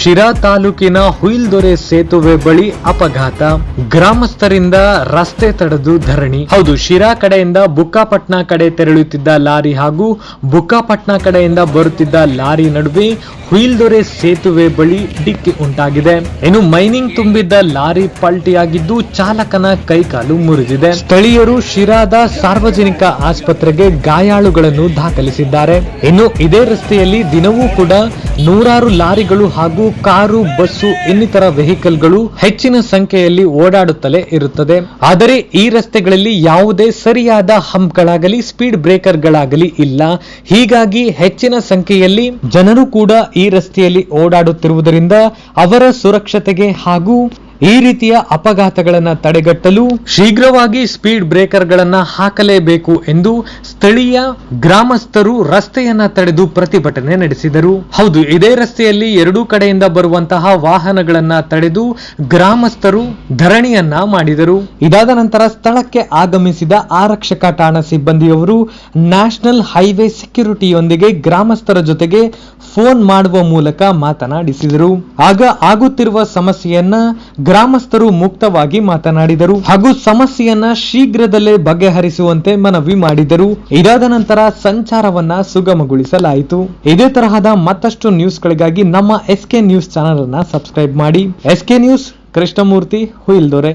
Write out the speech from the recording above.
ಶಿರಾ ತಾಲೂಕಿನ ಹುಯಿಲ್ದೊರೆ ಸೇತುವೆ ಬಳಿ ಅಪಘಾತ, ಗ್ರಾಮಸ್ಥರಿಂದ ರಸ್ತೆ ತಡೆದು ಧರಣಿ. ಹೌದು, ಶಿರಾ ಕಡೆಯಿಂದ ಬುಕ್ಕಾಪಟ್ನ ಕಡೆ ತೆರಳುತ್ತಿದ್ದ ಲಾರಿ ಹಾಗೂ ಬುಕ್ಕಾಪಟ್ನ ಕಡೆಯಿಂದ ಬರುತ್ತಿದ್ದ ಲಾರಿ ನಡುವೆ ಹುಯಿಲ್ದೊರೆ ಸೇತುವೆ ಬಳಿ ಡಿಕ್ಕಿ ಉಂಟಾಗಿದೆ. ಇನ್ನು ಮೈನಿಂಗ್ ತುಂಬಿದ್ದ ಲಾರಿ ಪಲ್ಟಿಯಾಗಿದ್ದು ಚಾಲಕನ ಕೈಕಾಲು ಮುರಿದಿದೆ. ಸ್ಥಳೀಯರು ಶಿರಾದ ಸಾರ್ವಜನಿಕ ಆಸ್ಪತ್ರೆಗೆ ಗಾಯಾಳುಗಳನ್ನು ದಾಖಲಿಸಿದ್ದಾರೆ. ಇನ್ನು ಇದೇ ರಸ್ತೆಯಲ್ಲಿ ದಿನವೂ ಕೂಡ ನೂರಾರು ಲಾರಿಗಳು ಹಾಗೂ ಕಾರು, ಬಸ್ಸು ಇನ್ನಿತರ ವೆಹಿಕಲ್ಗಳು ಹೆಚ್ಚಿನ ಸಂಖ್ಯೆಯಲ್ಲಿ ಓಡಾಡುತ್ತಲೇ ಇರುತ್ತದೆ. ಆದರೆ ಈ ರಸ್ತೆಗಳಲ್ಲಿ ಯಾವುದೇ ಸರಿಯಾದ ಹಂಪ್ಗಳಾಗಲಿ ಸ್ಪೀಡ್ ಬ್ರೇಕರ್ಗಳಾಗಲಿ ಇಲ್ಲ. ಹೀಗಾಗಿ ಹೆಚ್ಚಿನ ಸಂಖ್ಯೆಯಲ್ಲಿ ಜನರು ಕೂಡ ಈ ರಸ್ತೆಯಲ್ಲಿ ಓಡಾಡುತ್ತಿರುವುದರಿಂದ ಅವರ ಸುರಕ್ಷತೆಗೆ ಹಾಗೂ ಈ ರೀತಿಯ ಅಪಘಾತಗಳನ್ನು ತಡೆಗಟ್ಟಲು ಶೀಘ್ರವಾಗಿ ಸ್ಪೀಡ್ ಬ್ರೇಕರ್ಗಳನ್ನ ಹಾಕಲೇಬೇಕು ಎಂದು ಸ್ಥಳೀಯ ಗ್ರಾಮಸ್ಥರು ರಸ್ತೆಯನ್ನ ತಡೆದು ಪ್ರತಿಭಟನೆ ನಡೆಸಿದರು. ಹೌದು, ಇದೇ ರಸ್ತೆಯಲ್ಲಿ ಎರಡೂ ಕಡೆಯಿಂದ ಬರುವಂತಹ ವಾಹನಗಳನ್ನ ತಡೆದು ಗ್ರಾಮಸ್ಥರು ಧರಣಿಯನ್ನ ಮಾಡಿದರು. ಇದಾದ ನಂತರ ಸ್ಥಳಕ್ಕೆ ಆಗಮಿಸಿದ ಆರಕ್ಷಕ ಠಾಣಾ ಸಿಬ್ಬಂದಿಯವರು ನ್ಯಾಷನಲ್ ಹೈವೇ ಸೆಕ್ಯೂರಿಟಿಯೊಂದಿಗೆ ಗ್ರಾಮಸ್ಥರ ಜೊತೆಗೆ ಫೋನ್ ಮಾಡುವ ಮೂಲಕ ಮಾತನಾಡಿಸಿದರು. ಆಗ ಆಗುತ್ತಿರುವ ಸಮಸ್ಯೆಯನ್ನ ಗ್ರಾಮಸ್ಥರು ಮುಕ್ತವಾಗಿ ಮಾತನಾಡಿದರು ಹಾಗೂ ಸಮಸ್ಯೆಯನ್ನ ಶೀಘ್ರದಲ್ಲೇ ಬಗೆಹರಿಸುವಂತೆ ಮನವಿ ಮಾಡಿದರು. ಇದಾದ ನಂತರ ಸಂಚಾರವನ್ನ ಸುಗಮಗೊಳಿಸಲಾಯಿತು. ಇದೇ ತರಹದ ಮತ್ತಷ್ಟು ನ್ಯೂಸ್ಗಳಿಗಾಗಿ ನಮ್ಮ SK ನ್ಯೂಸ್ ಚಾನೆಲ್ ಅನ್ನ ಸಬ್ಸ್ಕ್ರೈಬ್ ಮಾಡಿ. SK news, Krishnamurthy, ಹುಯಿಲ್ದೊರೆ.